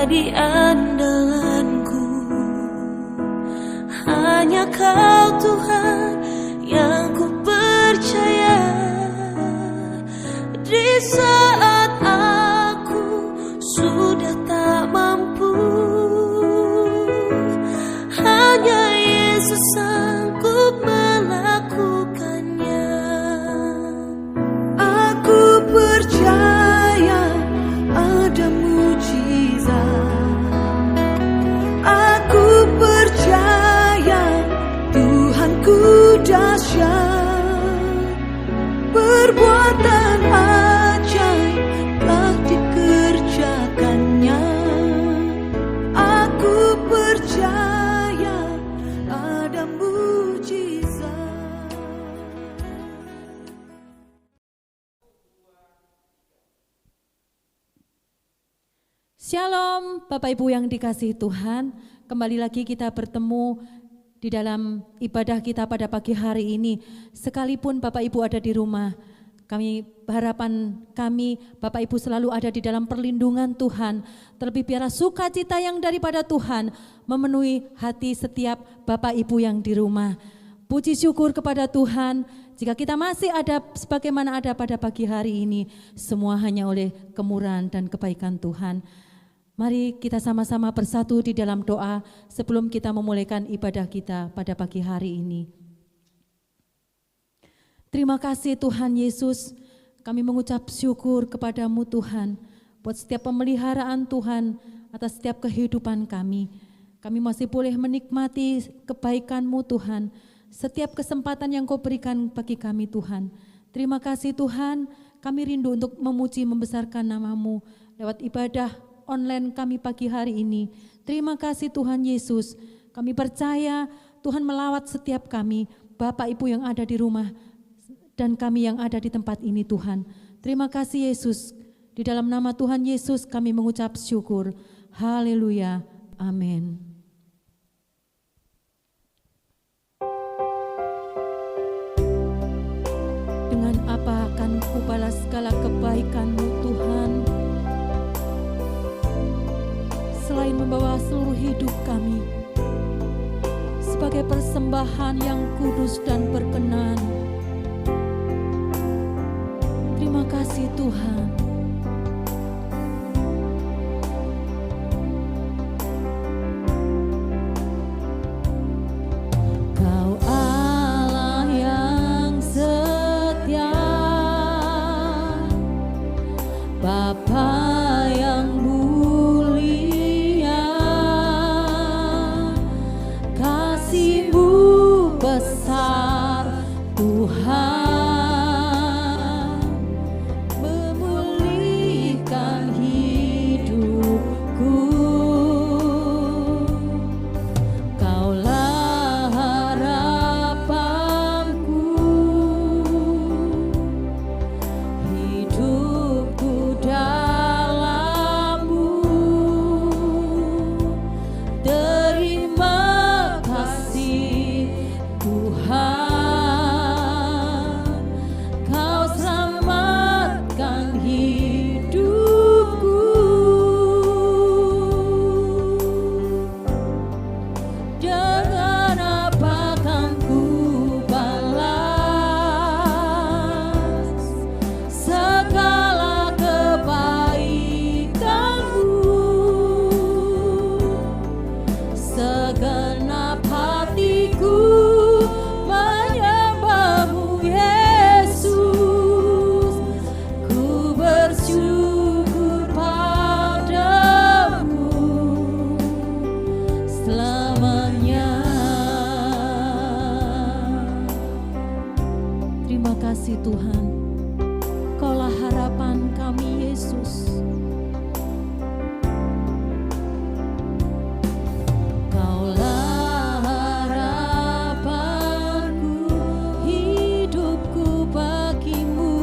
menjadi andalanku. Hanya Kau Tuhan yang ku percaya. Di saat aku sudah tak mampu, hanya Yesus sanggup melakukannya. Aku percaya ada mujizat. Aku percaya Tuhanku dahsyat. Perbuatan ajaib telah dikerjakannya. Aku percaya ada mujizat. Shalom Bapak Ibu yang dikasihi Tuhan, kembali lagi kita bertemu di dalam ibadah kita pada pagi hari ini. Sekalipun Bapak Ibu ada di rumah, harapan kami Bapak Ibu selalu ada di dalam perlindungan Tuhan. Terlebih biarlah sukacita yang daripada Tuhan memenuhi hati setiap Bapak Ibu yang di rumah. Puji syukur kepada Tuhan, jika kita masih ada sebagaimana ada pada pagi hari ini, semua hanya oleh kemurahan dan kebaikan Tuhan. Mari kita sama-sama bersatu di dalam doa sebelum kita memulaikan ibadah kita pada pagi hari ini. Terima kasih Tuhan Yesus, kami mengucap syukur kepadamu Tuhan, buat setiap pemeliharaan Tuhan atas setiap kehidupan kami. Kami masih boleh menikmati kebaikan-Mu Tuhan, setiap kesempatan yang Kau berikan bagi kami Tuhan. Terima kasih Tuhan, kami rindu untuk memuji membesarkan nama-Mu lewat ibadah online kami pagi hari ini. Terima kasih Tuhan Yesus, kami percaya Tuhan melawat setiap kami, Bapak Ibu yang ada di rumah dan kami yang ada di tempat ini Tuhan. Terima kasih Yesus, di dalam nama Tuhan Yesus kami mengucap syukur. Haleluya, amin. Dengan apa akan kubalas segala kebaikan-Mu Tuhan, selain membawa seluruh hidup kami sebagai persembahan yang kudus dan berkenan. Terima kasih Tuhan. Kau Allah yang setia, Bapa yang mulia, kasih-Mu besar Tuhan, memulihkan hidupku. Kaulah harapanku, hidupku dalam-Mu. Terima kasih Tuhan, Kau selamatkan hidupku. Dengan apa kan ku balas segala kebaikan-Mu? Segenap hatiku menyembah-Mu Yesus, ku bersyukur padamu selamanya. Terima kasih Tuhan, Kaulah harapan kami Yesus. Kaulah harapanku, hidupku bagimu.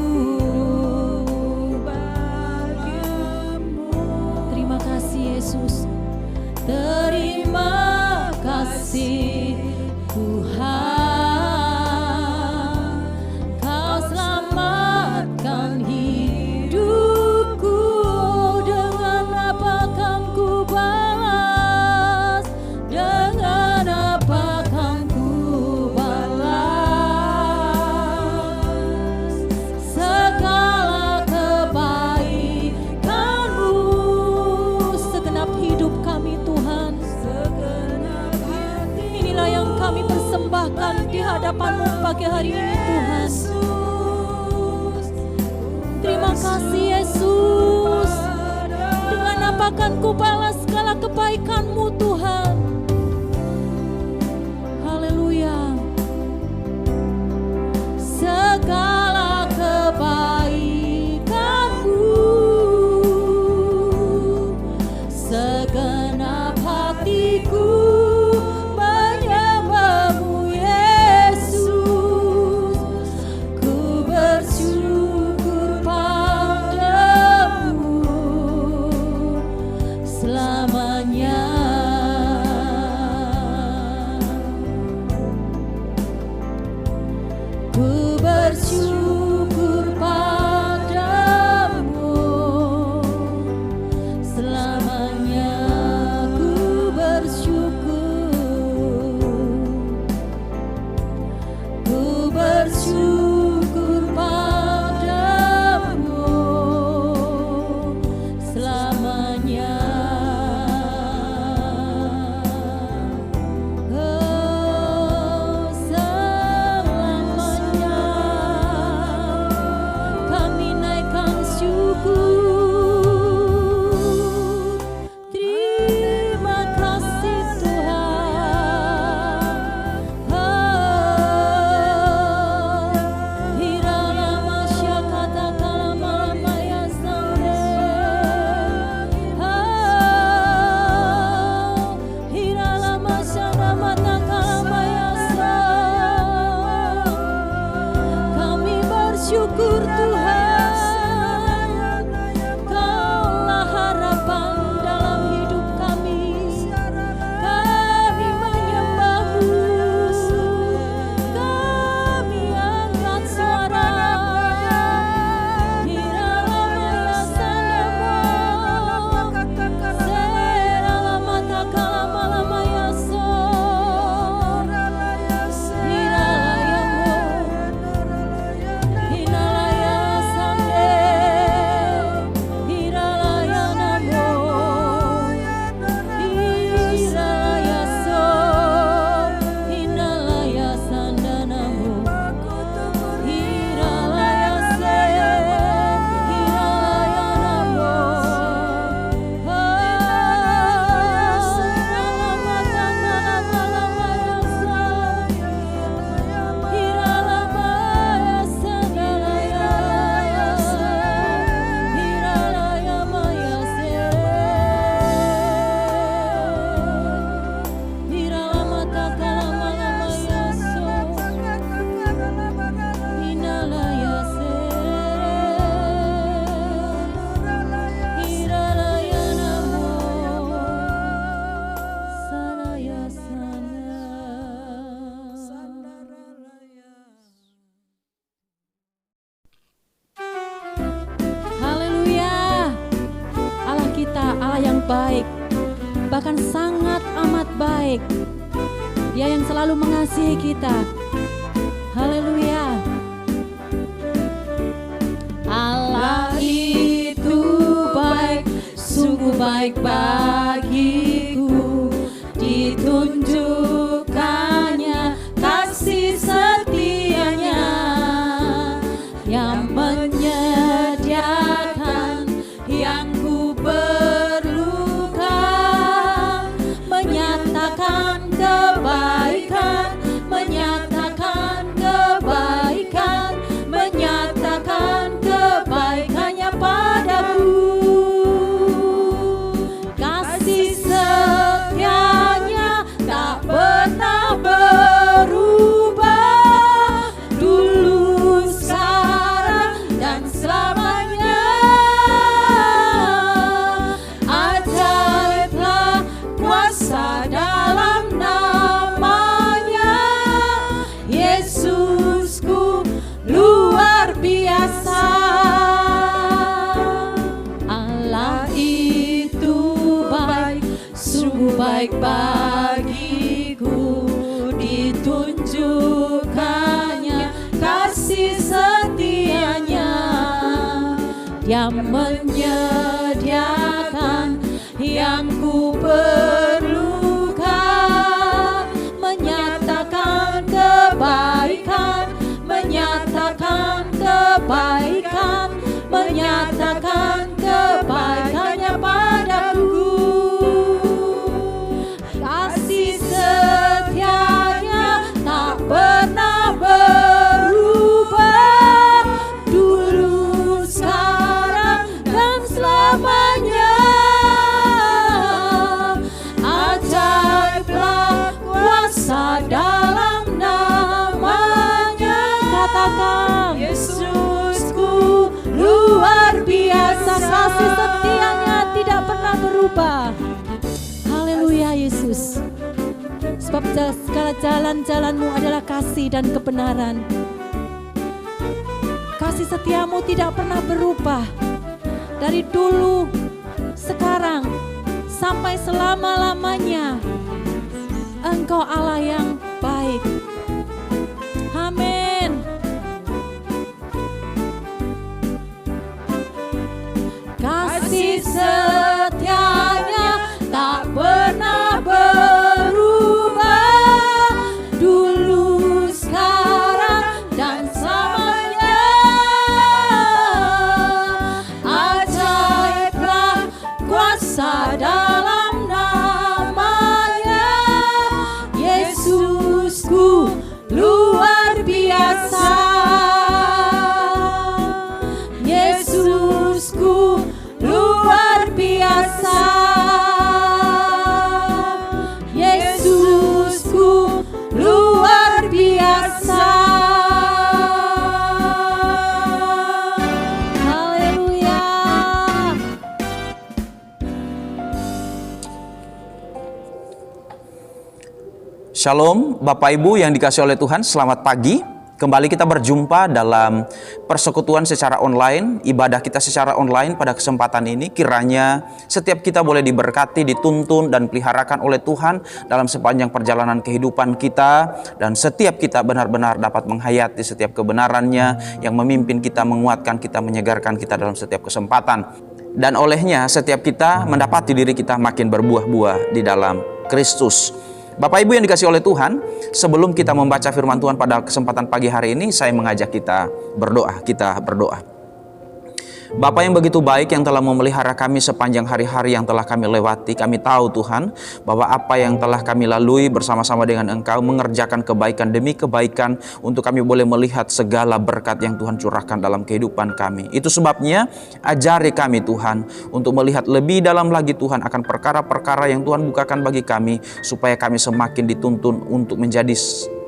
Terima kasih Yesus. Terima kasih Tuhan, Kau selamatkan hidupku. Dengan apa kan ku pagi hari ini Tuhan. Terima kasih Yesus. Dengan apa akan ku balas segala kebaikan-Mu Tuhan. Haleluya. Segala kebaikan-Mu, segenap hatiku menyembah-Mu Yesus. Ku bersyukur padamu selamanya. Ku bersyukur padamu selamanya. Ku bersyukur padamu selamanya. Oh, selamanya kami naikkan syukur. Terima kasih Tuhan. Hirala masyakata kalama maya sande. Hirala masyana mata kalama yasa. Kami bersyukur Tuhan. Kaulah harapan dalam hidup kami. Kami menyembah-Mu. Kami angkat suara. Hirala maya sandamo. Serala mata kalama lama yaso. Hirala yamo. Hinalaya sande. Hiralaya namo. Hiralaya so. Hinalaya sandanamo. Hiralaya se. Hiralaya namo. Salamata nalamaya sa. Hiralamaya sandalaya. Hiralaya maya se. Hiralamata kalamalaya so. Hinalaya se. Hiralaya namo. Sanaya sana. Haleluya. Allah kita, Allah yang baik, bahkan sangat amat baik. Dia yang selalu mengasihi kita. Haleluya. Allah itu baik, sungguh baik bagiku. Ditunjukkannya kasih setianya yang menyediakan yang ku perlukan, menyatakan kebaikan, menyatakan kebaikan, menyatakan kebaikannya padaku. Kasih setianya tak pernah berubah, dulu, sekarang, dan selamanya. Ajaiblah kuasa dalam namanya, Yesusku luar biasa. Allah itu baik, sungguh baik bagiku. Ditunjukkannya kasih setianya yang menyediakan yang ku perlukan, menyatakan kebaikan, kebaikan, menyatakan kebaikannya padaku. Kasih setianya tak pernah berubah, dulu, sekarang, dan selamanya. Ajaiblah kuasa dalam namanya. Katakan, Yesusku luar biasa, kasih setianya tidak pernah berubah. Haleluya Yesus. Sebab segala jalan-jalan-Mu adalah kasih dan kebenaran. Kasih setiamu tidak pernah berubah. Dari dulu, sekarang, sampai selama-lamanya. Engkau Allah yang baik. Amin. Kasih setianya tak pernah berubah, dulu, sekarang, dan selamanya. Ajaiblah kuasa dalam namanya. Yesusku luar biasa. Yesusku luar biasa. Yesusku luar biasa. Haleluya. Shalom Bapak Ibu yang dikasihi oleh Tuhan, selamat pagi. Kembali kita berjumpa dalam persekutuan secara online, ibadah kita secara online pada kesempatan ini. Kiranya setiap kita boleh diberkati, dituntun, dan peliharakan oleh Tuhan dalam sepanjang perjalanan kehidupan kita. Dan setiap kita benar-benar dapat menghayati setiap kebenarannya yang memimpin kita, menguatkan kita, menyegarkan kita dalam setiap kesempatan. Dan olehnya setiap kita mendapati diri kita makin berbuah-buah di dalam Kristus. Bapak Ibu yang dikasihi oleh Tuhan, sebelum kita membaca firman Tuhan pada kesempatan pagi hari ini, saya mengajak kita berdoa. Bapa yang begitu baik, yang telah memelihara kami sepanjang hari-hari yang telah kami lewati. Kami tahu Tuhan bahwa apa yang telah kami lalui bersama-sama dengan Engkau mengerjakan kebaikan demi kebaikan untuk kami boleh melihat segala berkat yang Tuhan curahkan dalam kehidupan kami. Itu sebabnya ajari kami Tuhan untuk melihat lebih dalam lagi Tuhan akan perkara-perkara yang Tuhan bukakan bagi kami, supaya kami semakin dituntun untuk menjadi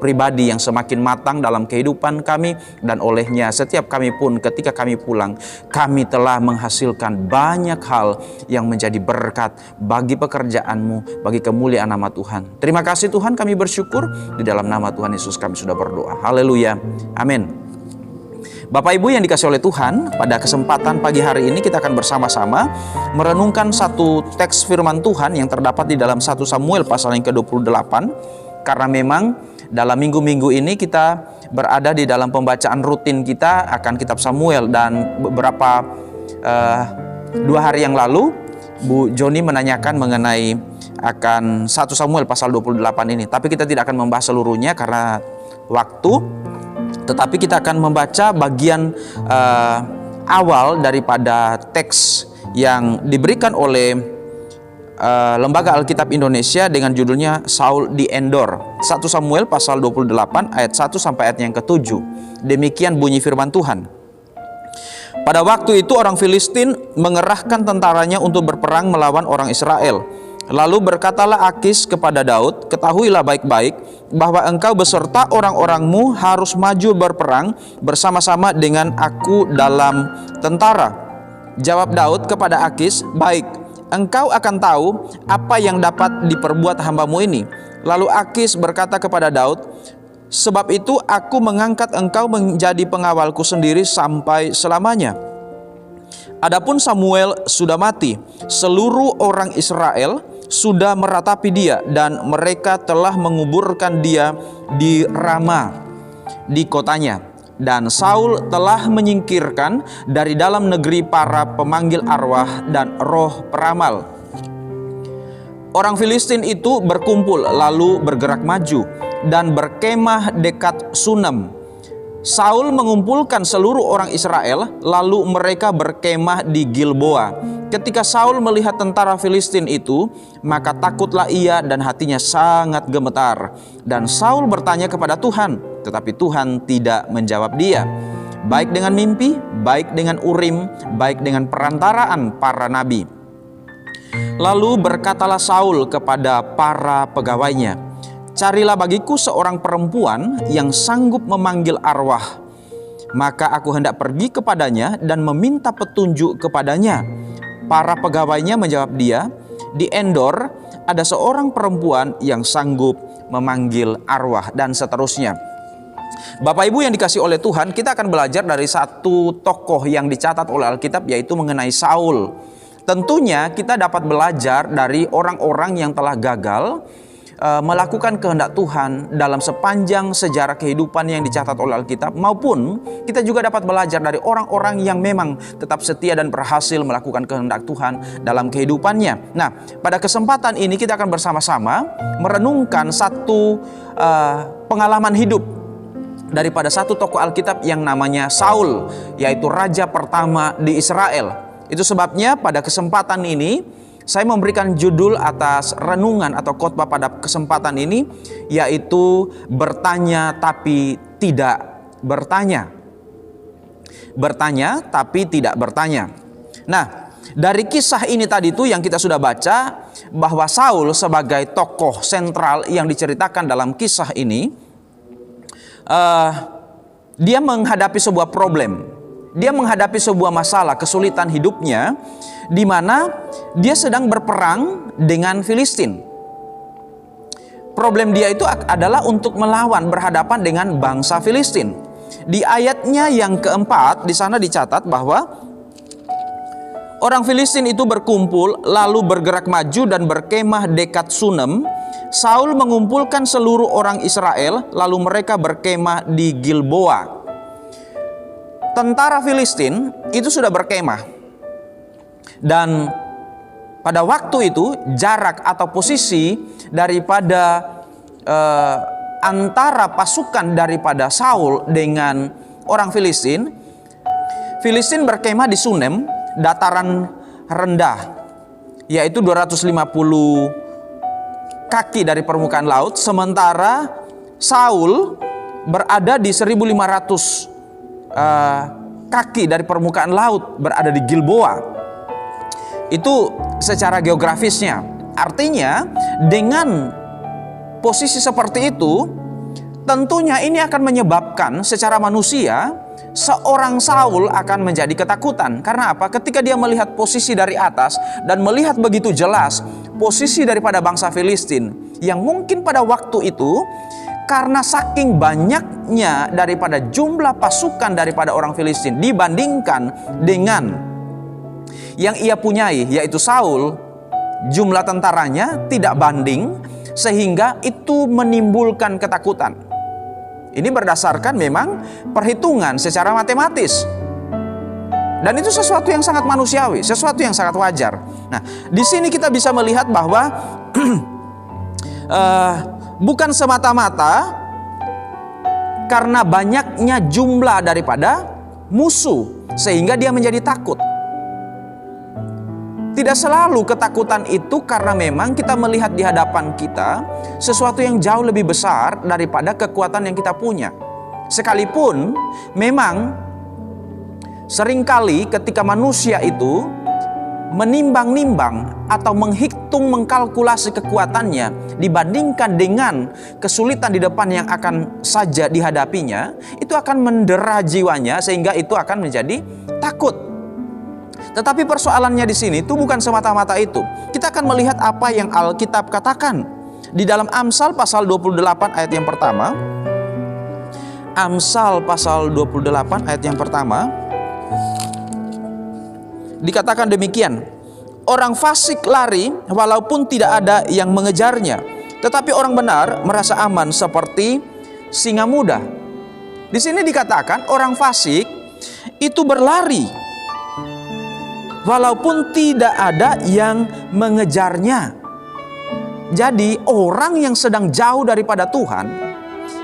pribadi yang semakin matang dalam kehidupan kami. Dan olehnya setiap kami pun ketika kami pulang, kami telah menghasilkan banyak hal yang menjadi berkat bagi pekerjaan-Mu, bagi kemuliaan nama Tuhan. Terima kasih Tuhan, kami bersyukur. Di dalam nama Tuhan Yesus kami sudah berdoa. Haleluya, amin. Bapak Ibu yang dikasihi oleh Tuhan, pada kesempatan pagi hari ini kita akan bersama-sama merenungkan satu teks firman Tuhan yang terdapat di dalam 1 Samuel pasal yang ke-28. Karena memang dalam minggu-minggu ini kita berada di dalam pembacaan rutin kita akan kitab Samuel. Dan beberapa 2 hari yang lalu Bu Joni menanyakan mengenai akan 1 Samuel pasal 28 ini. Tapi kita tidak akan membahas seluruhnya karena waktu. Tetapi kita akan membaca bagian awal daripada teks yang diberikan oleh Lembaga Alkitab Indonesia dengan judulnya Saul di Endor. 1 Samuel pasal 28 ayat 1 sampai ayat yang ke-7. Demikian bunyi firman Tuhan. Pada waktu itu orang Filistin mengerahkan tentaranya untuk berperang melawan orang Israel. Lalu berkatalah Akis kepada Daud, "Ketahuilah baik-baik bahwa engkau beserta orang-orangmu harus maju berperang bersama-sama dengan aku dalam tentara." Jawab Daud kepada Akis, "Baik, engkau akan tahu apa yang dapat diperbuat hambamu ini." Lalu Akis berkata kepada Daud, "Sebab itu aku mengangkat engkau menjadi pengawalku sendiri sampai selamanya." Adapun Samuel sudah mati, seluruh orang Israel sudah meratapi dia, dan mereka telah menguburkan dia di Rama, di kotanya. Dan Saul telah menyingkirkan dari dalam negeri para pemanggil arwah dan roh peramal. Orang Filistin itu berkumpul lalu bergerak maju dan berkemah dekat Sunem. Saul mengumpulkan seluruh orang Israel, lalu mereka berkemah di Gilboa. Ketika Saul melihat tentara Filistin itu, maka takutlah ia dan hatinya sangat gemetar. Dan Saul bertanya kepada Tuhan, tetapi Tuhan tidak menjawab dia, baik dengan mimpi, baik dengan urim, baik dengan perantaraan para nabi. Lalu berkatalah Saul kepada para pegawainya, carilah bagiku seorang perempuan yang sanggup memanggil arwah. Maka aku hendak pergi kepadanya dan meminta petunjuk kepadanya. Para pegawainya menjawab dia, di Endor ada seorang perempuan yang sanggup memanggil arwah, dan seterusnya. Bapak Ibu yang dikasihi oleh Tuhan, kita akan belajar dari satu tokoh yang dicatat oleh Alkitab, yaitu mengenai Saul. Tentunya kita dapat belajar dari orang-orang yang telah gagal melakukan kehendak Tuhan dalam sepanjang sejarah kehidupan yang dicatat oleh Alkitab, maupun kita juga dapat belajar dari orang-orang yang memang tetap setia dan berhasil melakukan kehendak Tuhan dalam kehidupannya. Nah, pada kesempatan ini kita akan bersama-sama merenungkan satu pengalaman hidup daripada satu tokoh Alkitab yang namanya Saul, yaitu raja pertama di Israel. Itu sebabnya pada kesempatan ini saya memberikan judul atas renungan atau khotbah pada kesempatan ini, yaitu bertanya tapi tidak bertanya. Bertanya tapi tidak bertanya. Nah, dari kisah ini tadi itu yang kita sudah baca, bahwa Saul sebagai tokoh sentral yang diceritakan dalam kisah ini, dia menghadapi sebuah problem. Dia menghadapi sebuah masalah, kesulitan hidupnya, di mana dia sedang berperang dengan Filistin. Problem dia itu adalah untuk melawan, berhadapan dengan bangsa Filistin. Di ayatnya yang keempat, di sana dicatat bahwa orang Filistin itu berkumpul, lalu bergerak maju dan berkemah dekat Sunem. Saul mengumpulkan seluruh orang Israel, lalu mereka berkemah di Gilboa. Tentara Filistin itu sudah berkemah, dan pada waktu itu jarak atau posisi daripada antara pasukan daripada Saul dengan orang Filistin berkemah di Sunem, dataran rendah, yaitu 250 kaki dari permukaan laut, sementara Saul berada di 1500 kaki dari permukaan laut, berada di Gilboa. Itu secara geografisnya. Artinya dengan posisi seperti itu, tentunya ini akan menyebabkan secara manusia seorang Saul akan menjadi ketakutan. Karena apa? Ketika dia melihat posisi dari atas dan melihat begitu jelas posisi daripada bangsa Filistin, yang mungkin pada waktu itu karena saking banyaknya daripada jumlah pasukan daripada orang Filistin dibandingkan dengan yang ia punyai, yaitu Saul, jumlah tentaranya tidak banding, sehingga itu menimbulkan ketakutan. Ini berdasarkan memang perhitungan secara matematis, dan itu sesuatu yang sangat manusiawi, sesuatu yang sangat wajar. Nah, di sini kita bisa melihat bahwa bukan semata-mata karena banyaknya jumlah daripada musuh sehingga dia menjadi takut. Tidak selalu ketakutan itu karena memang kita melihat di hadapan kita sesuatu yang jauh lebih besar daripada kekuatan yang kita punya. Sekalipun memang seringkali ketika manusia itu menimbang-nimbang atau menghitung, mengkalkulasi kekuatannya dibandingkan dengan kesulitan di depan yang akan saja dihadapinya, itu akan mendera jiwanya sehingga itu akan menjadi takut. Tetapi persoalannya di sini itu bukan semata-mata itu. Kita akan melihat apa yang Alkitab katakan di dalam Amsal pasal 28 ayat yang pertama. Amsal pasal 28 ayat yang pertama dikatakan demikian, orang fasik lari walaupun tidak ada yang mengejarnya, tetapi orang benar merasa aman seperti singa muda. Di sini dikatakan orang fasik itu berlari walaupun tidak ada yang mengejarnya. Jadi orang yang sedang jauh daripada Tuhan,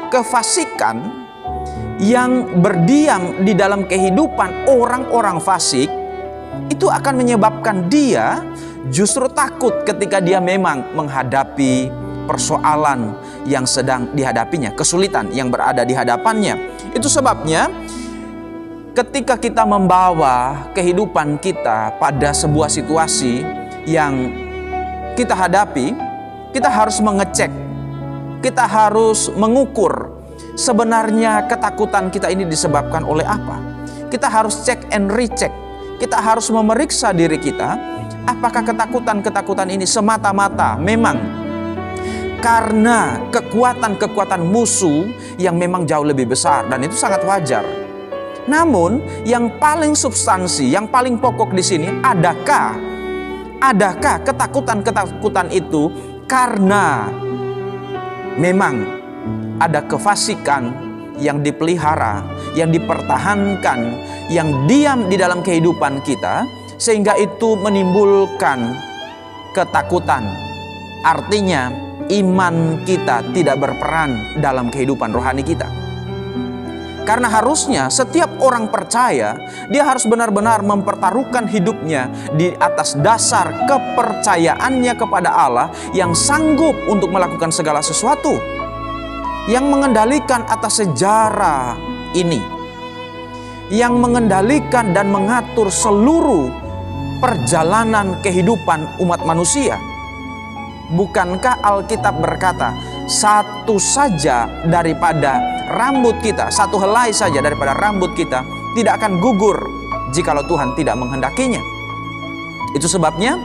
kefasikan yang berdiam di dalam kehidupan orang-orang fasik itu akan menyebabkan dia justru takut ketika dia memang menghadapi persoalan yang sedang dihadapinya, kesulitan yang berada di hadapannya. Itu sebabnya ketika kita membawa kehidupan kita pada sebuah situasi yang kita hadapi, kita harus mengecek, kita harus mengukur sebenarnya ketakutan kita ini disebabkan oleh apa. Kita harus cek and recheck. Kita harus memeriksa diri kita, apakah ketakutan-ketakutan ini semata-mata memang karena kekuatan-kekuatan musuh yang memang jauh lebih besar, dan itu sangat wajar. Namun yang paling substansi, yang paling pokok di sini, adakah ketakutan-ketakutan itu karena memang ada kefasikan yang dipelihara, yang dipertahankan, yang diam di dalam kehidupan kita, sehingga itu menimbulkan ketakutan. Artinya iman kita tidak berperan dalam kehidupan rohani kita. Karena harusnya setiap orang percaya, dia harus benar-benar mempertaruhkan hidupnya di atas dasar kepercayaannya kepada Allah yang sanggup untuk melakukan segala sesuatu, yang mengendalikan atas sejarah ini, yang mengendalikan dan mengatur seluruh perjalanan kehidupan umat manusia. Bukankah Alkitab berkata, satu saja daripada rambut kita, satu helai saja daripada rambut kita tidak akan gugur jikalau Tuhan tidak menghendakinya. Itu sebabnya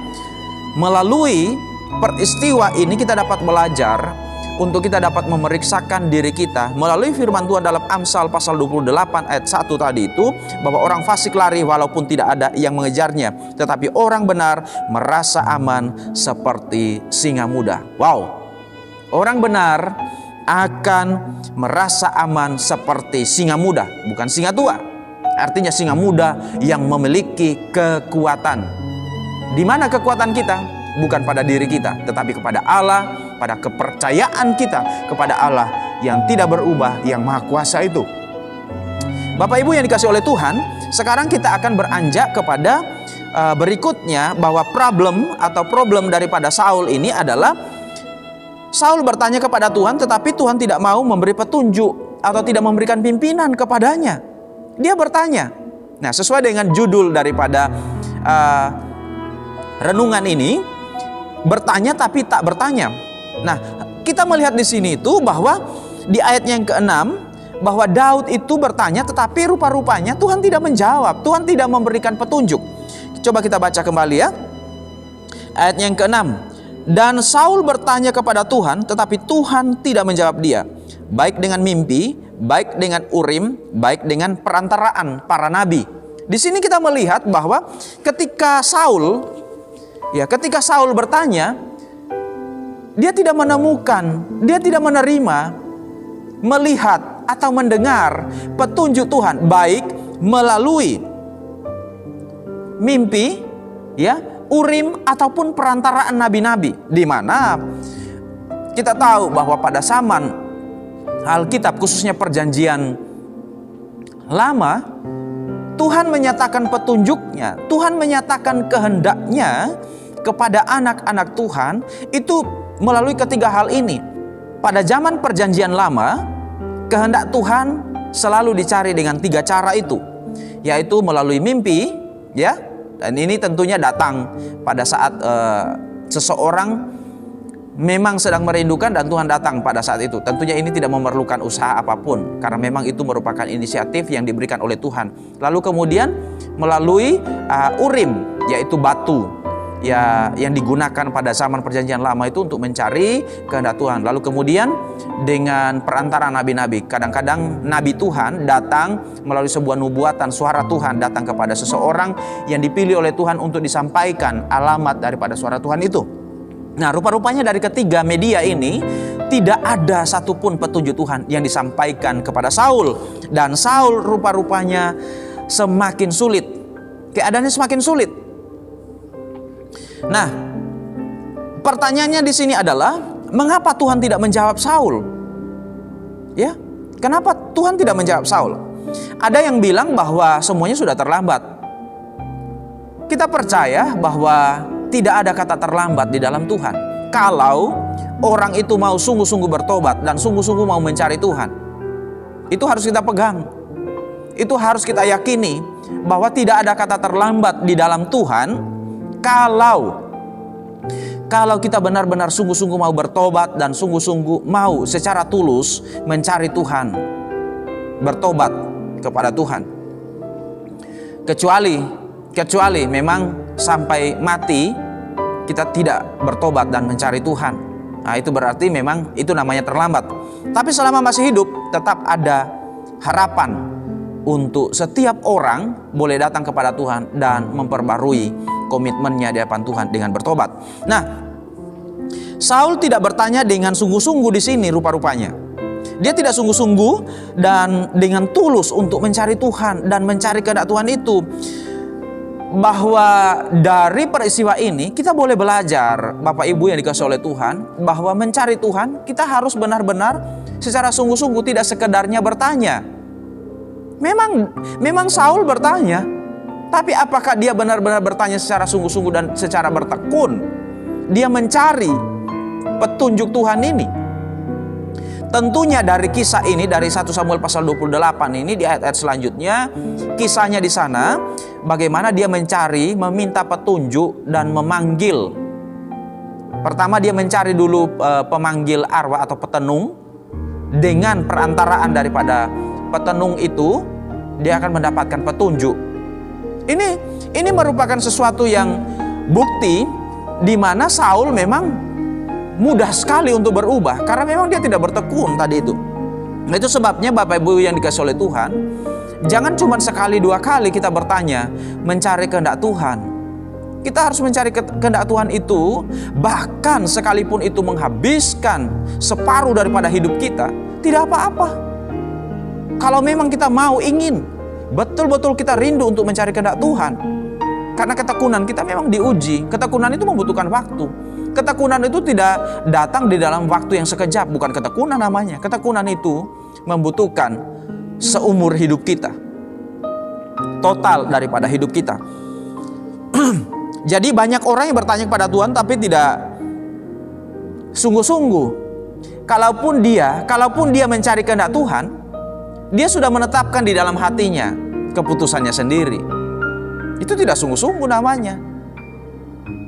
melalui peristiwa ini kita dapat belajar untuk kita dapat memeriksakan diri kita melalui firman Tuhan dalam Amsal pasal 28 ayat 1 tadi itu, bahwa orang fasik lari walaupun tidak ada yang mengejarnya, tetapi orang benar merasa aman seperti singa muda. Wow, orang benar akan merasa aman seperti singa muda, bukan singa tua. Artinya singa muda yang memiliki kekuatan. Di mana kekuatan kita? Bukan pada diri kita, tetapi kepada Allah, pada kepercayaan kita kepada Allah yang tidak berubah, yang maha kuasa itu. Bapak Ibu yang dikasihi oleh Tuhan, sekarang kita akan beranjak kepada berikutnya, bahwa problem daripada Saul ini adalah Saul bertanya kepada Tuhan, tetapi Tuhan tidak mau memberi petunjuk atau tidak memberikan pimpinan kepadanya. Dia bertanya. Nah, sesuai dengan judul daripada renungan ini, bertanya tapi tak bertanya. Nah, kita melihat di sini itu bahwa di ayat yang ke-6, bahwa Daud itu bertanya tetapi rupa-rupanya Tuhan tidak menjawab, Tuhan tidak memberikan petunjuk. Coba kita baca kembali ya. Ayat yang ke-6. Dan Saul bertanya kepada Tuhan, tetapi Tuhan tidak menjawab dia, baik dengan mimpi, baik dengan urim, baik dengan perantaraan para nabi. Di sini kita melihat bahwa ketika Saul bertanya, dia tidak menemukan, dia tidak menerima, melihat atau mendengar petunjuk Tuhan, baik melalui mimpi, urim ataupun perantaraan nabi-nabi. Di mana kita tahu bahwa pada zaman Alkitab, khususnya perjanjian lama, Tuhan menyatakan petunjuknya, Tuhan menyatakan kehendaknya kepada anak-anak Tuhan itu melalui ketiga hal ini. Pada zaman perjanjian lama, kehendak Tuhan selalu dicari dengan tiga cara itu, yaitu melalui mimpi, dan ini tentunya datang pada saat seseorang memang sedang merindukan dan Tuhan datang pada saat itu. Tentunya ini tidak memerlukan usaha apapun, karena memang itu merupakan inisiatif yang diberikan oleh Tuhan. Lalu kemudian melalui urim, yaitu batu yang digunakan pada zaman perjanjian lama itu untuk mencari kehendak Tuhan. Lalu kemudian dengan perantara nabi-nabi, kadang-kadang nabi Tuhan datang melalui sebuah nubuatan, suara Tuhan datang kepada seseorang yang dipilih oleh Tuhan untuk disampaikan alamat daripada suara Tuhan itu. Nah, rupa-rupanya dari ketiga media ini tidak ada satupun petunjuk Tuhan yang disampaikan kepada Saul. Dan Saul rupa-rupanya semakin sulit, keadaannya semakin sulit. Nah, pertanyaannya di sini adalah, mengapa Tuhan tidak menjawab Saul? Kenapa Tuhan tidak menjawab Saul? Ada yang bilang bahwa semuanya sudah terlambat. Kita percaya bahwa tidak ada kata terlambat di dalam Tuhan. Kalau orang itu mau sungguh-sungguh bertobat dan sungguh-sungguh mau mencari Tuhan, itu harus kita pegang. Itu harus kita yakini bahwa tidak ada kata terlambat di dalam Tuhan. Kalau kita benar-benar sungguh-sungguh mau bertobat dan sungguh-sungguh mau secara tulus mencari Tuhan, bertobat kepada Tuhan. Kecuali memang sampai mati kita tidak bertobat dan mencari Tuhan. Nah, itu berarti memang itu namanya terlambat. Tapi selama masih hidup tetap ada harapan untuk setiap orang boleh datang kepada Tuhan dan memperbarui komitmennya di hadapan Tuhan dengan bertobat. Nah, Saul tidak bertanya dengan sungguh-sungguh di sini rupa-rupanya. Dia tidak sungguh-sungguh dan dengan tulus untuk mencari Tuhan dan mencari kehendak Tuhan itu. Bahwa dari peristiwa ini kita boleh belajar, Bapak Ibu yang dikasihi oleh Tuhan, bahwa mencari Tuhan kita harus benar-benar secara sungguh-sungguh, tidak sekedarnya bertanya. Memang Saul bertanya, tapi apakah dia benar-benar bertanya secara sungguh-sungguh dan secara bertekun? Dia mencari petunjuk Tuhan ini. Tentunya dari kisah ini, dari 1 Samuel pasal 28 ini, di ayat-ayat selanjutnya, kisahnya di sana bagaimana dia mencari, meminta petunjuk dan memanggil. Pertama dia mencari dulu pemanggil arwah atau petenung. Dengan perantaraan daripada petenung itu, dia akan mendapatkan petunjuk. Ini merupakan sesuatu yang bukti di mana Saul memang mudah sekali untuk berubah, karena memang dia tidak bertekun tadi itu. Nah, itu sebabnya Bapak Ibu yang dikasihi oleh Tuhan, jangan cuma sekali dua kali kita bertanya, mencari kehendak Tuhan. Kita harus mencari kehendak Tuhan itu, bahkan sekalipun itu menghabiskan separuh daripada hidup kita, tidak apa-apa. Kalau memang kita mau, ingin, betul-betul kita rindu untuk mencari kehendak Tuhan. Karena ketekunan kita memang diuji. Ketekunan itu membutuhkan waktu. Ketekunan itu tidak datang di dalam waktu yang sekejap. Bukan ketekunan namanya. Ketekunan itu membutuhkan seumur hidup kita, total daripada hidup kita. Jadi banyak orang yang bertanya kepada Tuhan tapi tidak sungguh-sungguh. Kalaupun dia mencari kehendak Tuhan, dia sudah menetapkan di dalam hatinya keputusannya sendiri. Itu tidak sungguh-sungguh namanya.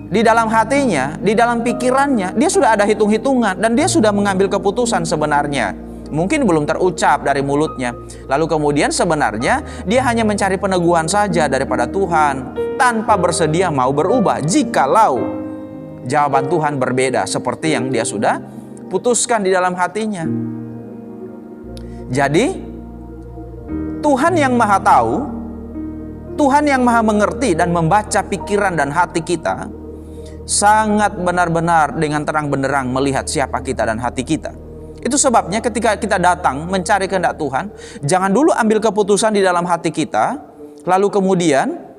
Di dalam hatinya, di dalam pikirannya, dia sudah ada hitung-hitungan dan dia sudah mengambil keputusan sebenarnya. Mungkin belum terucap dari mulutnya. Lalu kemudian sebenarnya dia hanya mencari peneguhan saja daripada Tuhan, tanpa bersedia mau berubah jikalau jawaban Tuhan berbeda seperti yang dia sudah putuskan di dalam hatinya. Jadi Tuhan yang Maha Tahu, Tuhan yang Maha Mengerti dan membaca pikiran dan hati kita, sangat benar-benar dengan terang benderang melihat siapa kita dan hati kita. Itu sebabnya ketika kita datang mencari kehendak Tuhan, jangan dulu ambil keputusan di dalam hati kita, lalu kemudian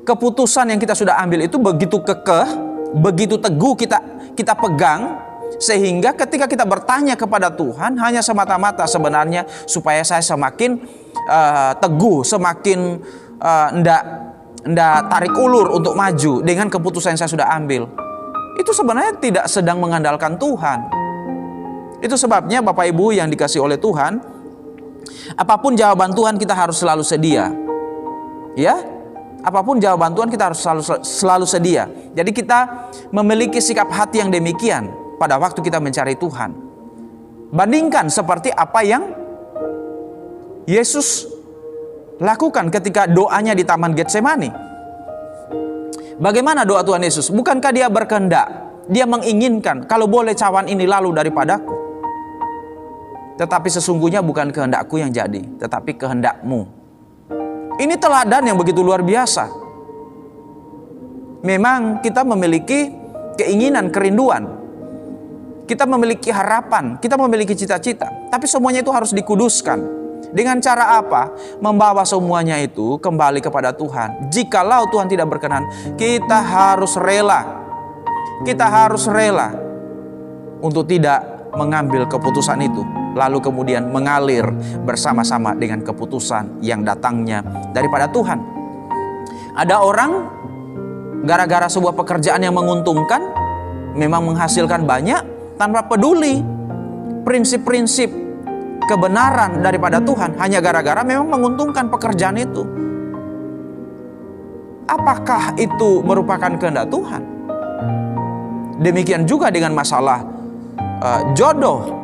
keputusan yang kita sudah ambil itu begitu kekeh, begitu teguh kita pegang, sehingga ketika kita bertanya kepada Tuhan hanya semata-mata sebenarnya supaya saya semakin teguh, semakin ndak tarik ulur untuk maju dengan keputusan yang saya sudah ambil. Itu sebenarnya tidak sedang mengandalkan Tuhan. Itu sebabnya Bapak Ibu yang dikasihi oleh Tuhan, apapun jawaban Tuhan kita harus selalu sedia. Ya, apapun jawaban Tuhan kita harus selalu sedia. Jadi kita memiliki sikap hati yang demikian pada waktu kita mencari Tuhan. Bandingkan seperti apa yang Yesus lakukan ketika doanya di Taman Getsemani. Bagaimana doa Tuhan Yesus? Bukankah dia berkehendak? Dia menginginkan, kalau boleh cawan ini lalu daripadaku. Tetapi sesungguhnya bukan kehendakku yang jadi, tetapi kehendak-Mu. Ini teladan yang begitu luar biasa. Memang kita memiliki keinginan, kerinduan. Kita memiliki harapan, kita memiliki cita-cita. Tapi semuanya itu harus dikuduskan. Dengan cara apa? Membawa semuanya itu kembali kepada Tuhan. Jikalau Tuhan tidak berkenan, kita harus rela. Kita harus rela untuk tidak mengambil keputusan itu. lalu kemudian mengalir bersama-sama dengan keputusan yang datangnya daripada Tuhan. Ada orang gara-gara sebuah pekerjaan yang menguntungkan, memang menghasilkan banyak, tanpa peduli prinsip-prinsip kebenaran daripada Tuhan, hanya gara-gara memang menguntungkan pekerjaan itu. Apakah itu merupakan kehendak Tuhan? Demikian juga dengan masalah jodoh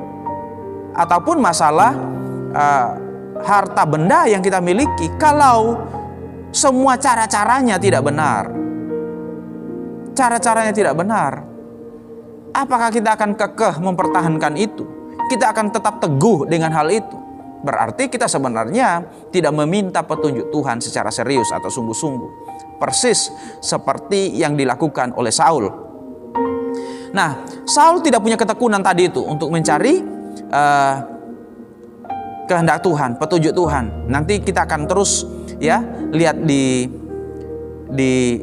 ataupun masalah harta benda yang kita miliki. Kalau semua cara-caranya tidak benar, apakah kita akan kekeh mempertahankan itu? Kita akan tetap teguh dengan hal itu. Berarti kita sebenarnya tidak meminta petunjuk Tuhan secara serius atau sungguh-sungguh. Persis seperti yang dilakukan oleh Saul. Nah, Saul tidak punya ketekunan tadi itu untuk mencari kehendak Tuhan, petunjuk Tuhan. Nanti kita akan terus ya lihat di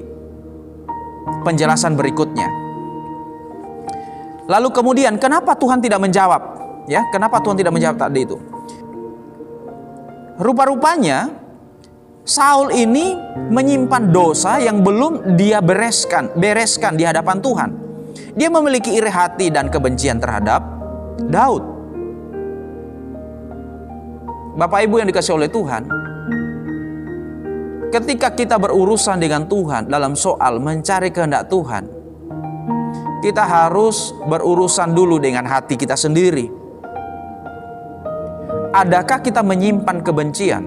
penjelasan berikutnya. Lalu kemudian kenapa Tuhan tidak menjawab? Ya, kenapa Tuhan tidak menjawab tadi itu? Rupa-rupanya Saul ini menyimpan dosa yang belum dia bereskan di hadapan Tuhan. Dia memiliki iri hati dan kebencian terhadap Daud. Bapak Ibu yang dikasihi oleh Tuhan, ketika kita berurusan dengan Tuhan dalam soal mencari kehendak Tuhan, kita harus berurusan dulu dengan hati kita sendiri. Adakah kita menyimpan kebencian?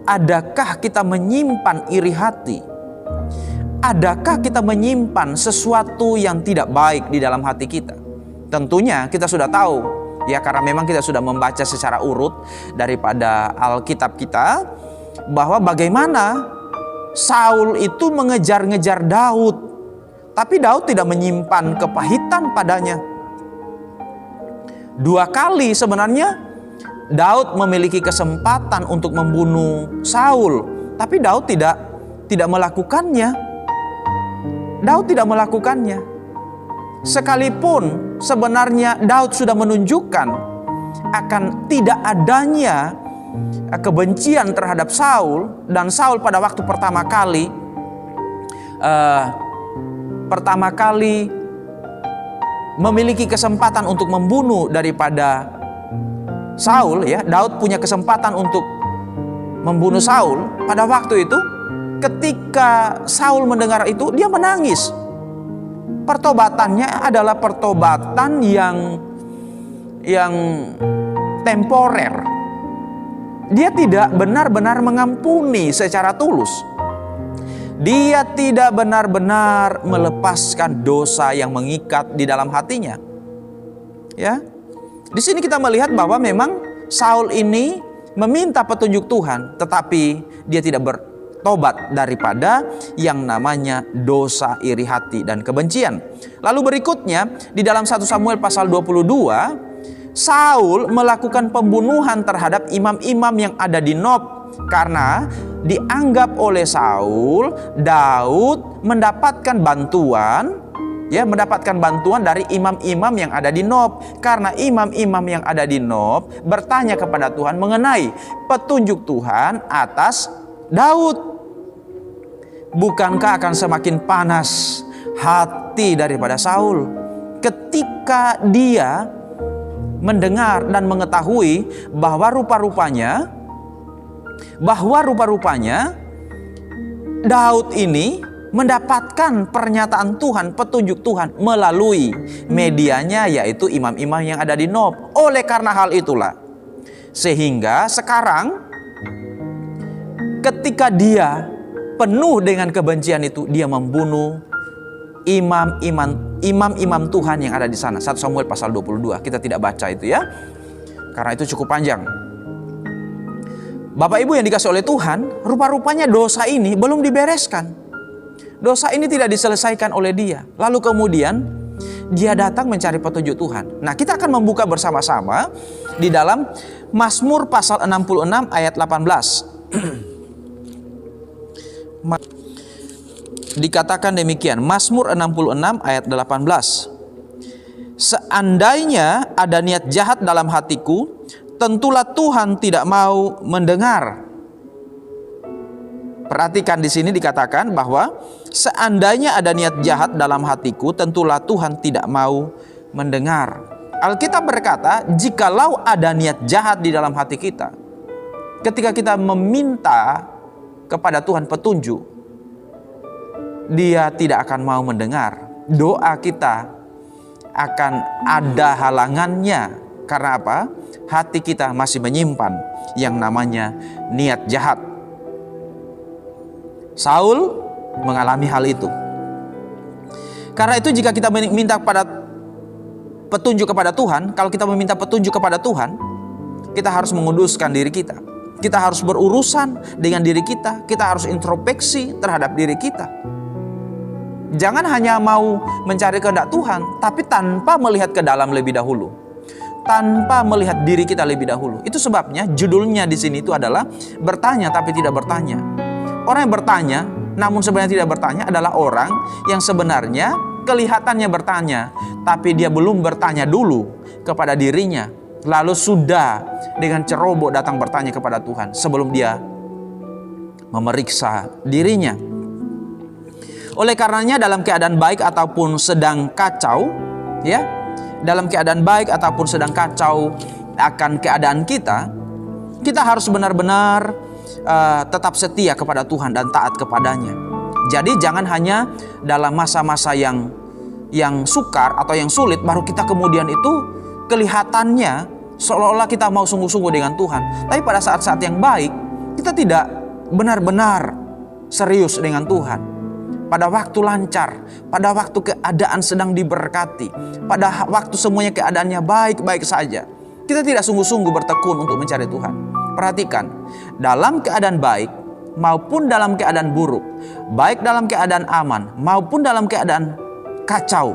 Adakah kita menyimpan iri hati? Adakah kita menyimpan sesuatu yang tidak baik di dalam hati kita? Tentunya kita sudah tahu, ya, karena memang kita sudah membaca secara urut daripada Alkitab kita, bahwa bagaimana Saul itu mengejar-ngejar Daud, tapi Daud tidak menyimpan kepahitan padanya. 2 kali sebenarnya Daud memiliki kesempatan untuk membunuh Saul, tapi Daud tidak melakukannya. Daud tidak melakukannya. Sekalipun sebenarnya Daud sudah menunjukkan akan tidak adanya kebencian terhadap Saul, dan Saul pada waktu pertama kali memiliki kesempatan untuk membunuh daripada Saul, ya, Daud punya kesempatan untuk membunuh Saul. Pada waktu itu, ketika Saul mendengar itu, dia menangis. Pertobatannya adalah pertobatan yang temporer. Dia tidak benar-benar mengampuni secara tulus. Dia tidak benar-benar melepaskan dosa yang mengikat di dalam hatinya. Ya. Di sini kita melihat bahwa memang Saul ini meminta petunjuk Tuhan, tetapi dia tidak bertobat daripada yang namanya dosa iri hati dan kebencian. Lalu berikutnya di dalam 1 Samuel pasal 22, Saul melakukan pembunuhan terhadap imam-imam yang ada di Nob, karena dianggap oleh Saul Daud mendapatkan bantuan dari imam-imam yang ada di Nob, karena imam-imam yang ada di Nob bertanya kepada Tuhan mengenai petunjuk Tuhan atas Daud. Bukankah akan semakin panas hati daripada Saul ketika dia mendengar dan mengetahui bahwa rupa-rupanya Daud ini mendapatkan pernyataan Tuhan, petunjuk Tuhan melalui medianya, yaitu imam-imam yang ada di Nob. Oleh karena hal itulah, sehingga sekarang ketika dia penuh dengan kebencian itu, dia membunuh imam-imam Tuhan yang ada di sana. 1 Samuel pasal 22. Kita tidak baca itu, ya, karena itu cukup panjang. Bapak Ibu yang dikasihi oleh Tuhan, rupa-rupanya dosa ini belum dibereskan. Dosa ini tidak diselesaikan oleh dia. Lalu kemudian dia datang mencari petunjuk Tuhan. Nah, kita akan membuka bersama-sama di dalam Mazmur pasal 66 ayat 18. Dikatakan demikian, Mazmur 66 ayat 18. seandainya ada niat jahat dalam hatiku, tentulah Tuhan tidak mau mendengar. Perhatikan di sini dikatakan bahwa seandainya ada niat jahat dalam hatiku, tentulah Tuhan tidak mau mendengar. Alkitab berkata, jikalau ada niat jahat di dalam hati kita, ketika kita meminta kepada Tuhan petunjuk, Dia tidak akan mau mendengar. Doa kita akan ada halangannya. Karena apa? Hati kita masih menyimpan yang namanya niat jahat. Saul mengalami hal itu. Karena itu jika kita meminta petunjuk kepada Tuhan, kalau kita meminta petunjuk kepada Tuhan, kita harus menguduskan diri kita. Kita harus berurusan dengan diri kita. Kita harus introspeksi terhadap diri kita. Jangan hanya mau mencari kehendak Tuhan, tapi tanpa melihat ke dalam lebih dahulu. Tanpa melihat diri kita lebih dahulu. Itu sebabnya judulnya di sini itu adalah bertanya tapi tidak bertanya. Orang yang bertanya namun sebenarnya tidak bertanya adalah orang yang sebenarnya kelihatannya bertanya, tapi dia belum bertanya dulu kepada dirinya. Lalu sudah dengan ceroboh datang bertanya kepada Tuhan sebelum dia memeriksa dirinya. Oleh karenanya dalam keadaan baik ataupun sedang kacau, ya, dalam keadaan baik ataupun sedang kacau akan keadaan kita, kita harus benar-benar tetap setia kepada Tuhan dan taat kepadanya. Jadi jangan hanya dalam masa-masa yang sukar atau yang sulit baru kita kemudian itu kelihatannya seolah-olah kita mau sungguh-sungguh dengan Tuhan. Tapi pada saat-saat yang baik kita tidak benar-benar serius dengan Tuhan. Pada waktu lancar, pada waktu keadaan sedang diberkati, pada waktu semuanya keadaannya baik-baik saja, kita tidak sungguh-sungguh bertekun untuk mencari Tuhan. Perhatikan, dalam keadaan baik maupun dalam keadaan buruk, baik dalam keadaan aman maupun dalam keadaan kacau,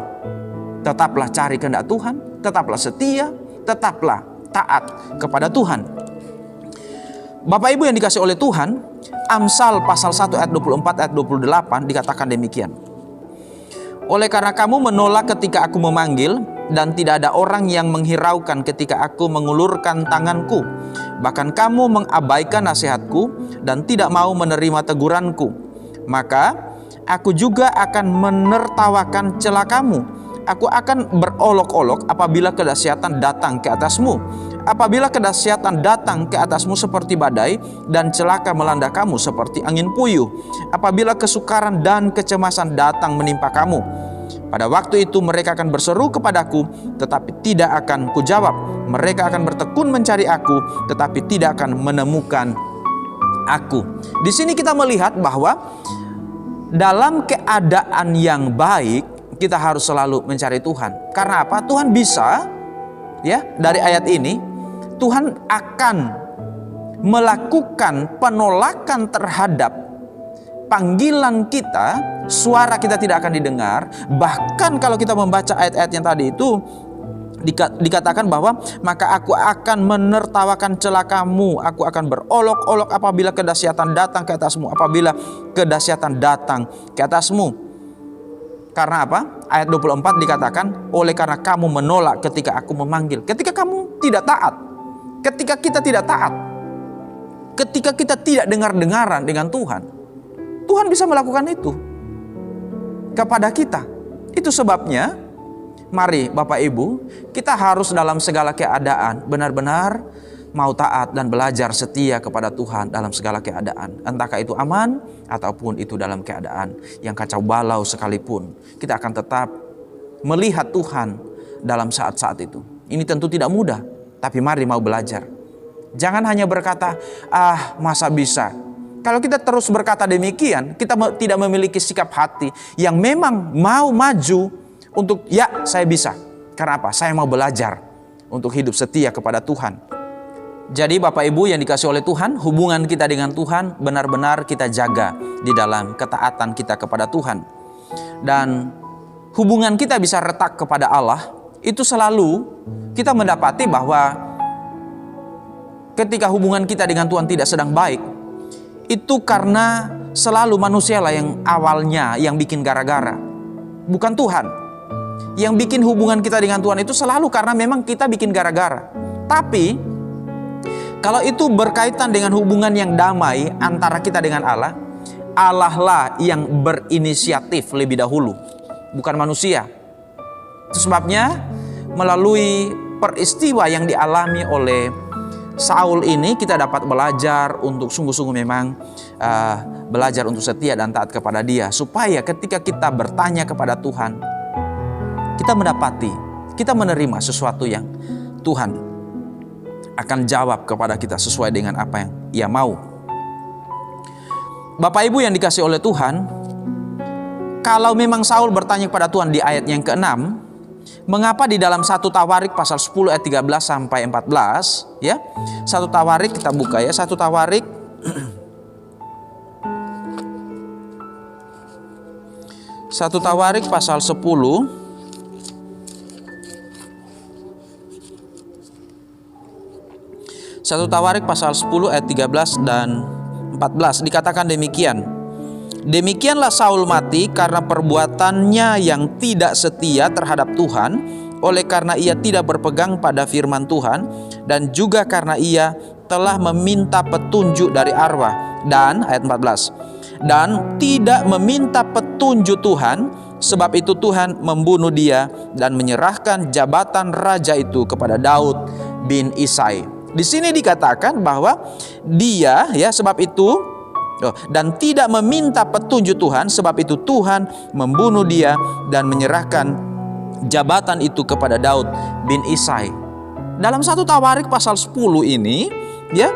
tetaplah cari kehendak Tuhan, tetaplah setia, tetaplah taat kepada Tuhan. Bapak Ibu yang dikasihi oleh Tuhan, Amsal pasal 1 ayat 24 ayat 28 dikatakan demikian. Oleh karena kamu menolak ketika aku memanggil, dan tidak ada orang yang menghiraukan ketika aku mengulurkan tanganku. Bahkan kamu mengabaikan nasihatku dan tidak mau menerima teguranku. Maka aku juga akan menertawakan celakamu. Aku akan berolok-olok apabila kedahsyatan datang ke atasmu. Apabila kedahsyatan datang ke atasmu seperti badai dan celaka melanda kamu seperti angin puyuh. Apabila kesukaran dan kecemasan datang menimpa kamu. Pada waktu itu mereka akan berseru kepadaku, tetapi tidak akan kujawab. Mereka akan bertekun mencari aku, tetapi tidak akan menemukan aku. Di sini kita melihat bahwa dalam keadaan yang baik, kita harus selalu mencari Tuhan. Karena apa? Tuhan bisa, ya, dari ayat ini, Tuhan akan melakukan penolakan terhadap panggilan kita, suara kita tidak akan didengar. Bahkan kalau kita membaca ayat-ayat yang tadi itu dikatakan bahwa maka aku akan menertawakan celakamu, aku akan berolok-olok apabila kedahsyatan datang ke atasmu, apabila kedahsyatan datang ke atasmu. Karena apa? Ayat 24 dikatakan, oleh karena kamu menolak ketika aku memanggil. Ketika kamu tidak taat, ketika kita tidak taat, ketika kita tidak dengar-dengaran dengan Tuhan, Tuhan bisa melakukan itu kepada kita. Itu sebabnya, mari Bapak Ibu, kita harus dalam segala keadaan benar-benar mau taat dan belajar setia kepada Tuhan dalam segala keadaan. Entahkah itu aman ataupun itu dalam keadaan yang kacau balau sekalipun, kita akan tetap melihat Tuhan dalam saat-saat itu. Ini tentu tidak mudah, tapi mari mau belajar. Jangan hanya berkata, masa bisa. Kalau kita terus berkata demikian, kita tidak memiliki sikap hati yang memang mau maju untuk, ya saya bisa. Karena apa? Saya mau belajar untuk hidup setia kepada Tuhan. Jadi Bapak Ibu yang dikasihi oleh Tuhan, hubungan kita dengan Tuhan benar-benar kita jaga di dalam ketaatan kita kepada Tuhan. Dan hubungan kita bisa retak kepada Allah, itu selalu kita mendapati bahwa ketika hubungan kita dengan Tuhan tidak sedang baik, itu karena selalu manusialah yang awalnya yang bikin gara-gara, bukan Tuhan. yang bikin hubungan kita dengan Tuhan itu selalu karena memang kita bikin gara-gara. Tapi kalau itu berkaitan dengan hubungan yang damai antara kita dengan Allah, Allah lah yang berinisiatif lebih dahulu, bukan manusia. Itu sebabnya melalui peristiwa yang dialami oleh Saul ini kita dapat belajar untuk sungguh-sungguh memang belajar untuk setia dan taat kepada Dia, supaya ketika kita bertanya kepada Tuhan, kita mendapati, kita menerima sesuatu yang Tuhan akan jawab kepada kita sesuai dengan apa yang Ia mau. Bapak Ibu yang dikasihi oleh Tuhan, kalau memang Saul bertanya kepada Tuhan di ayat yang ke-6, mengapa di dalam 1 Tawarik pasal 10 ayat 13 sampai 14, ya. 1 Tawarik kita buka ya, 1 Tawarik 1 Tawarik pasal 10 1 Tawarik pasal 10 ayat 13 dan 14 dikatakan demikian. Demikianlah Saul mati karena perbuatannya yang tidak setia terhadap Tuhan, oleh karena ia tidak berpegang pada firman Tuhan, dan juga karena ia telah meminta petunjuk dari arwah. Dan ayat 14, dan tidak meminta petunjuk Tuhan, sebab itu Tuhan membunuh dia dan menyerahkan jabatan raja itu kepada Daud bin Isai. Di sini dikatakan bahwa dia, ya, sebab itu dan tidak meminta petunjuk Tuhan, sebab itu Tuhan membunuh dia dan menyerahkan jabatan itu kepada Daud bin Isai. Dalam 1 Tawarik pasal 10 ini, ya,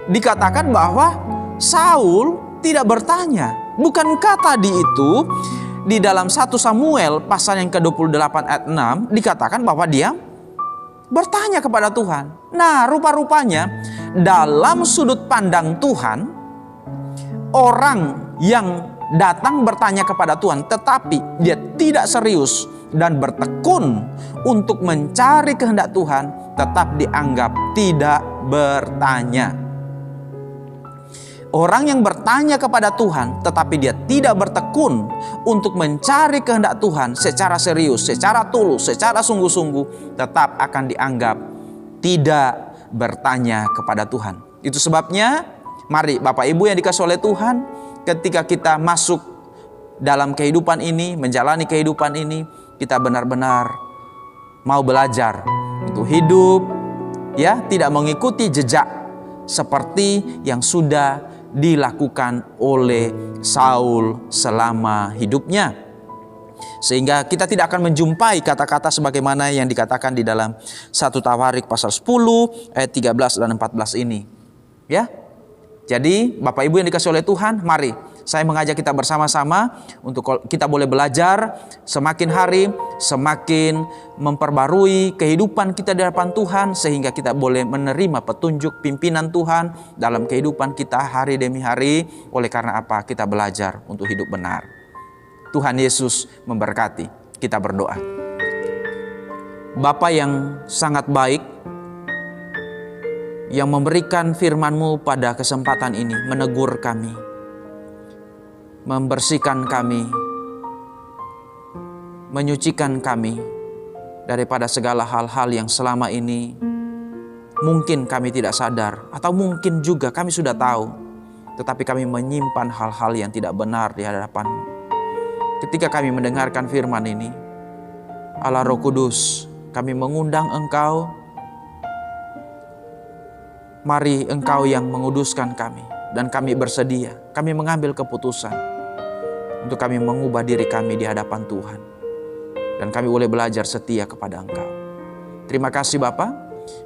dikatakan bahwa Saul tidak bertanya. Bukankah tadi itu di dalam 1 Samuel pasal yang ke-28 ayat 6 dikatakan bahwa dia bertanya kepada Tuhan. Nah, rupa-rupanya dalam sudut pandang Tuhan, orang yang datang bertanya kepada Tuhan tetapi dia tidak serius dan bertekun untuk mencari kehendak Tuhan, tetap dianggap tidak bertanya. Orang yang bertanya kepada Tuhan tetapi dia tidak bertekun untuk mencari kehendak Tuhan secara serius, secara tulus, secara sungguh-sungguh, tetap akan dianggap tidak bertanya kepada Tuhan. Itu sebabnya mari Bapak Ibu yang dikasihi oleh Tuhan, ketika kita masuk dalam kehidupan ini, menjalani kehidupan ini, kita benar-benar mau belajar untuk hidup, ya, tidak mengikuti jejak seperti yang sudah dilakukan oleh Saul selama hidupnya. Sehingga kita tidak akan menjumpai kata-kata sebagaimana yang dikatakan di dalam 1 Tawarik pasal 10 ayat 13 dan 14 ini. Ya. Jadi Bapak Ibu yang dikasihi oleh Tuhan, mari saya mengajak kita bersama-sama untuk kita boleh belajar semakin hari, semakin memperbarui kehidupan kita di hadapan Tuhan, sehingga kita boleh menerima petunjuk pimpinan Tuhan dalam kehidupan kita hari demi hari. Oleh karena apa? Kita belajar untuk hidup benar. Tuhan Yesus memberkati. Kita berdoa. Bapa yang sangat baik, yang memberikan firman-Mu pada kesempatan ini, menegur kami, membersihkan kami, menyucikan kami daripada segala hal-hal yang selama ini mungkin kami tidak sadar, atau mungkin juga kami sudah tahu, tetapi kami menyimpan hal-hal yang tidak benar di hadapan-Mu. Ketika kami mendengarkan firman ini, Allah Roh Kudus, kami mengundang Engkau. Mari Engkau yang menguduskan kami, dan kami bersedia, kami mengambil keputusan untuk kami mengubah diri kami di hadapan Tuhan, dan kami boleh belajar setia kepada Engkau. Terima kasih Bapa,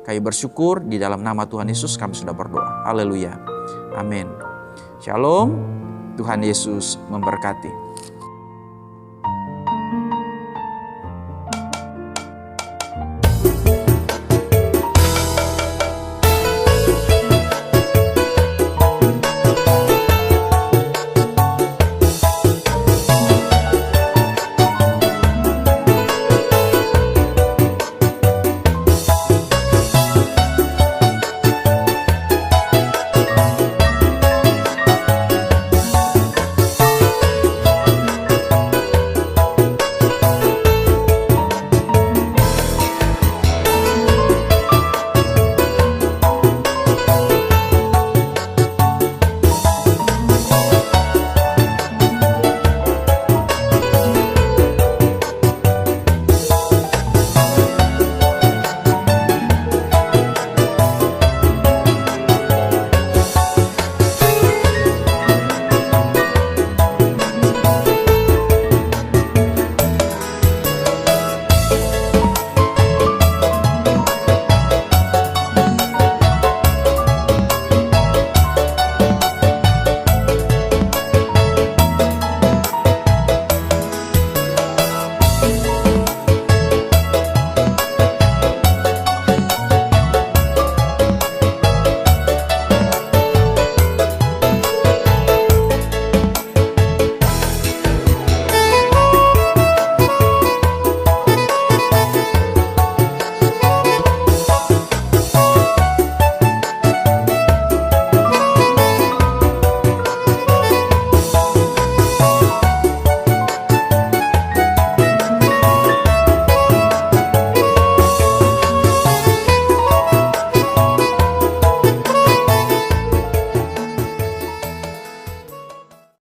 kami bersyukur di dalam nama Tuhan Yesus kami sudah berdoa. Haleluya, amin. Shalom, Tuhan Yesus memberkati.